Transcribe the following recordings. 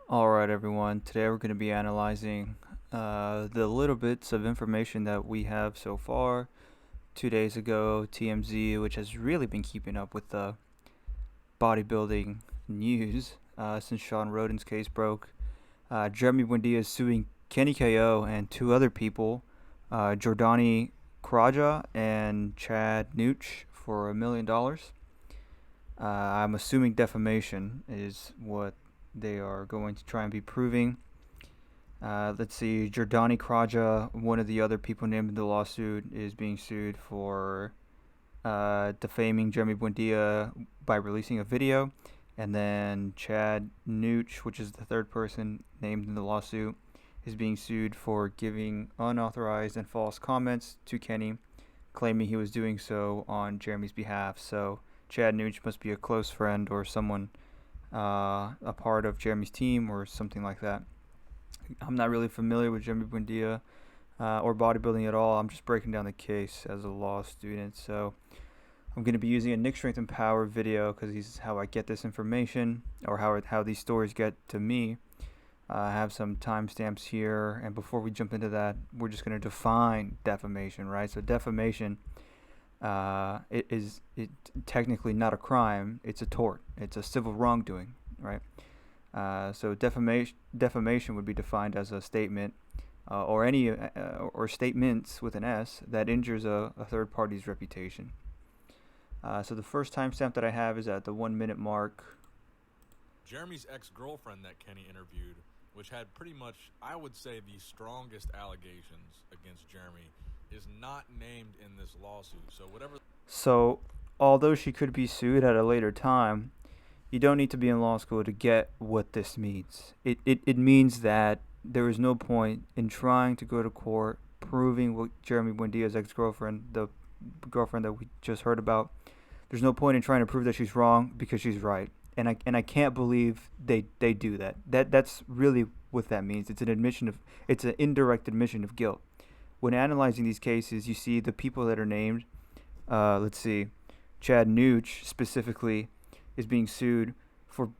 All right, everyone. Today we're going to be analyzing the little bits of information that we have so far. 2 days ago, TMZ, which has really been keeping up with the bodybuilding news since Sean Roden's case broke. Jeremy Buendia is suing Kenny KO and two other people, Jordani Kraja and Chad Nooch, for $1 million. I'm assuming defamation is what they are going to try and be proving. Let's see, Jordani Kraja, one of the other people named in the lawsuit, is being sued for defaming Jeremy Buendia by releasing a video. And then Chad Nooch, which is the third person named in the lawsuit, is being sued for giving unauthorized and false comments to Kenny, claiming he was doing so on Jeremy's behalf. So Chad Nooch must be a close friend or someone a part of Jeremy's team or something like that. I'm not really familiar with Jeremy Buendia or bodybuilding at all. I'm just breaking down the case as a law student. So I'm going to be using a Nick Strength and Power video because this is how I get this information, or how these stories get to me. I have some timestamps here, and before we jump into that, we're just going to define defamation, right? So defamation, it technically not a crime. It's a tort. It's a civil wrongdoing, right? So defamation would be defined as a statement or statements with an S that injures a third party's reputation. So the first timestamp that I have is at the 1 minute mark. Jeremy's ex-girlfriend that Kenny interviewed, which had pretty much, I would say, the strongest allegations against Jeremy, is not named in this lawsuit. So although she could be sued at a later time, you don't need to be in law school to get what this means. It means that there is no point in trying to go to court proving what Jeremy Buendia's ex-girlfriend, the girlfriend that we just heard about, there's no point in trying to prove that she's wrong because she's right. And I can't believe they do that. That's really what that means. It's an indirect admission of guilt. When analyzing these cases, you see the people that are named. Let's see, Chad Nooch specifically is being sued for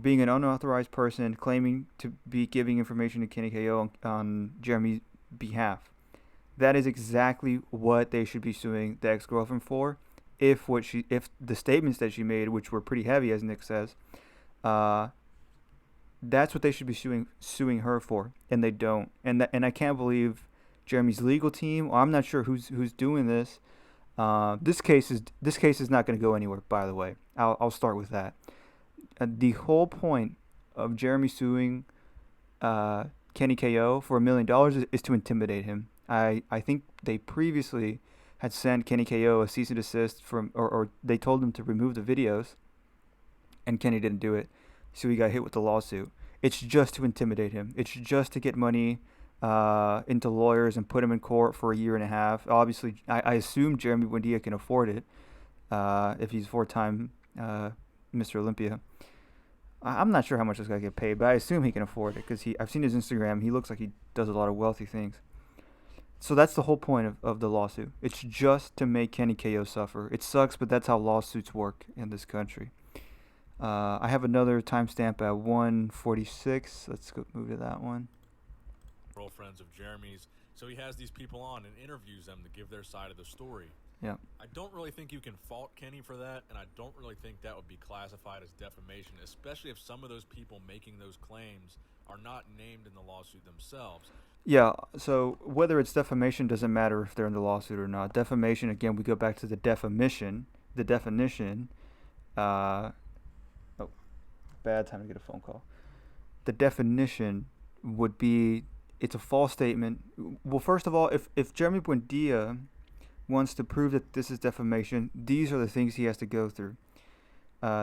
being an unauthorized person claiming to be giving information to Kenny KO on Jeremy's behalf. That is exactly what they should be suing the ex-girlfriend for. If the statements that she made, which were pretty heavy, as Nick says, that's what they should be suing her for, and they don't. And I can't believe Jeremy's legal team. I'm not sure who's doing this. This case is not going to go anywhere. By the way, I'll start with that. The whole point of Jeremy suing Kenny KO for $1 million is to intimidate him. I think they previously had sent Kenny KO a cease and desist or they told him to remove the videos, and Kenny didn't do it, so he got hit with the lawsuit. It's just to intimidate him. It's just to get money into lawyers and put him in court for a year and a half. Obviously, I assume Jeremy Buendia can afford it if he's four-time Mr. Olympia. I'm not sure how much this guy get paid, but I assume he can afford it because I've seen his Instagram. He looks like he does a lot of wealthy things. So that's the whole point of the lawsuit. It's just to make Kenny KO suffer. It sucks, but that's how lawsuits work in this country. I have another timestamp at 1:46. Let's go move to that one. Girlfriends of Jeremy's, so he has these people on and interviews them to give their side of the story. Yeah. I don't really think you can fault Kenny for that, and I don't really think that would be classified as defamation, especially if some of those people making those claims are not named in the lawsuit themselves. Yeah, so whether it's defamation doesn't matter if they're in the lawsuit or not. Defamation, again, we go back to the definition. Oh, bad time to get a phone call. The definition would be it's a false statement. Well, first of all, if Jeremy Buendia wants to prove that this is defamation, these are the things he has to go through.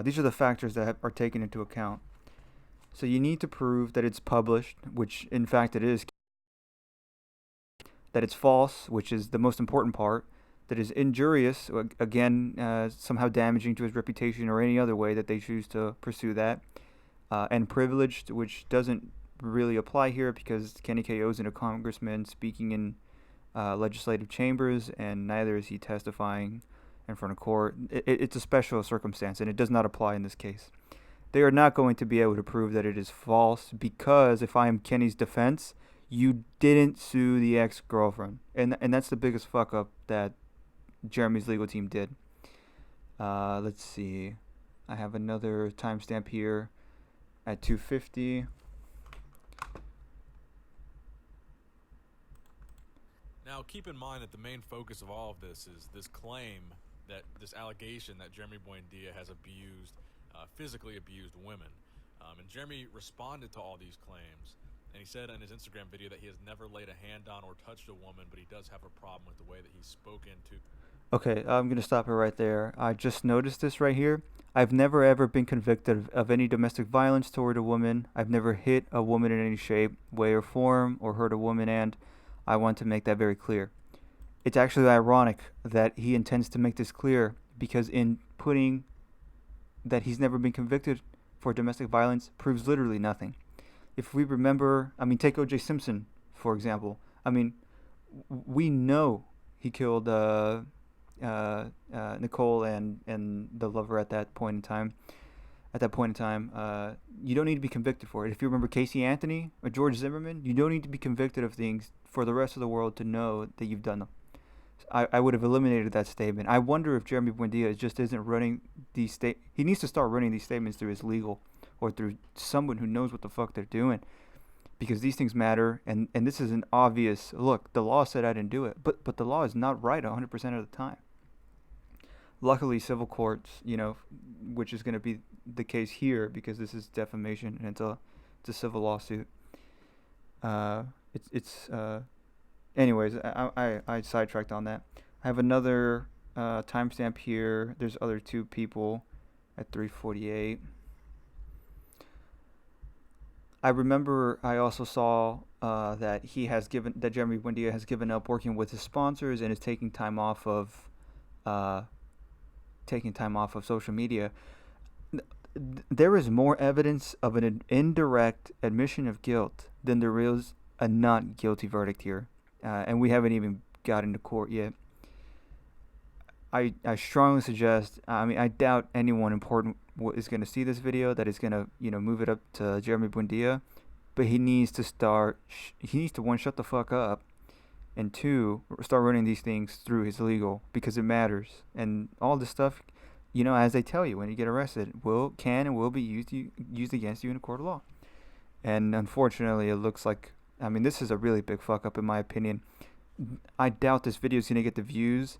These are the factors that are taken into account. So you need to prove that it's published, which in fact it is, that it's false, which is the most important part, that is injurious, again, somehow damaging to his reputation or any other way that they choose to pursue that, and privileged, which doesn't really apply here because Kenny KO isn't a congressman speaking in legislative chambers, and neither is he testifying in front of court. It's a special circumstance, and it does not apply in this case. They are not going to be able to prove that it is false because if I am Kenny's defense, you didn't sue the ex-girlfriend. And that's the biggest fuck up that Jeremy's legal team did. Let's see. I have another timestamp here at 2:50. Now, keep in mind that the main focus of all of this is this claim that this allegation that Jeremy Buendia has physically abused women. And Jeremy responded to all these claims, and he said in his Instagram video that he has never laid a hand on or touched a woman, but he does have a problem with the way that he's spoken to. Okay, I'm going to stop it right there. I just noticed this right here. I've never ever been convicted of any domestic violence toward a woman. I've never hit a woman in any shape, way, or form, or hurt a woman, and I want to make that very clear. It's actually ironic that he intends to make this clear because in putting that he's never been convicted for domestic violence proves literally nothing. If we remember, take O.J. Simpson, for example. We know he killed Nicole and the lover at that point in time. You don't need to be convicted for it. If you remember Casey Anthony or George Zimmerman, you don't need to be convicted of things for the rest of the world to know that you've done them. I would have eliminated that statement. I wonder if Jeremy Buendia just isn't running these he needs to start running these statements through his legal or through someone who knows what the fuck they're doing, because these things matter. And this is an obvious look. The law said I didn't do it, but the law is not right 100% of the time. Luckily, civil courts, which is going to be the case here because this is defamation and it's a civil lawsuit. Anyways, I sidetracked on that. I have another timestamp here. There's other two people at 3:48. I remember I also saw that Jeremy Buendia has given up working with his sponsors and is taking time off of social media. There is more evidence of an indirect admission of guilt than there is a not guilty verdict here. And we haven't even got into court yet. I strongly suggest, I doubt anyone important is going to see this video that is going to, move it up to Jeremy Buendia. But he needs to one, shut the fuck up, and two, start running these things through his legal, because it matters. And all this stuff, as they tell you when you get arrested, can and will be used against you in a court of law. And unfortunately, it looks like, this is a really big fuck up in my opinion. I doubt this video is going to get the views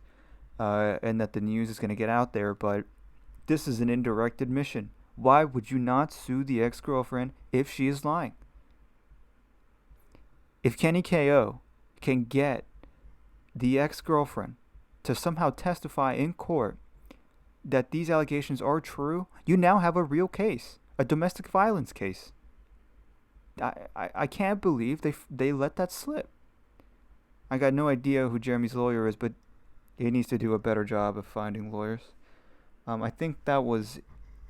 and that the news is going to get out there, but this is an indirect admission. Why would you not sue the ex-girlfriend if she is lying? If Kenny KO can get the ex-girlfriend to somehow testify in court that these allegations are true, you now have a real case, a domestic violence case. I can't believe they let that slip. I got no idea who Jeremy's lawyer is, but he needs to do a better job of finding lawyers. I think that was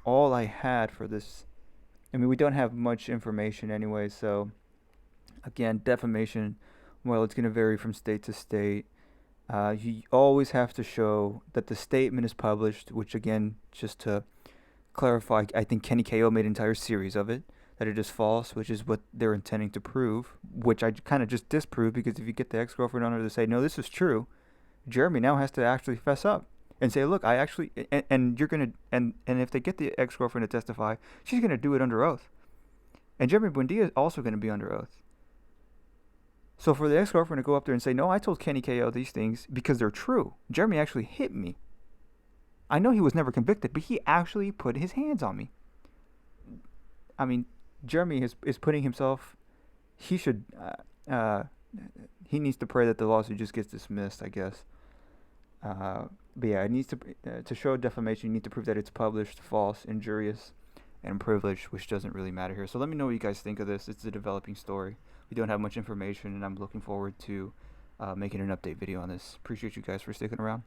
all I had for this. We don't have much information anyway, so again, defamation, well, it's going to vary from state to state. You always have to show that the statement is published, which again, just to clarify, I think Kenny KO made an entire series of it, that it is false, which is what they're intending to prove, which I kind of just disproved, because if you get the ex-girlfriend on her to say, no, this is true, Jeremy now has to actually fess up and say, look, I actually, and you're going to, and if they get the ex-girlfriend to testify, she's going to do it under oath. And Jeremy Buendia is also going to be under oath. So for the ex-girlfriend to go up there and say, no, I told Kenny KO these things because they're true. Jeremy actually hit me. I know he was never convicted, but he actually put his hands on me. Jeremy is putting himself, he needs to pray that the lawsuit just gets dismissed, I guess. But yeah, it needs to show defamation, you need to prove that it's published, false, injurious, and privileged, which doesn't really matter here. So let me know what you guys think of this. It's a developing story. We don't have much information, and I'm looking forward to making an update video on this. Appreciate you guys for sticking around.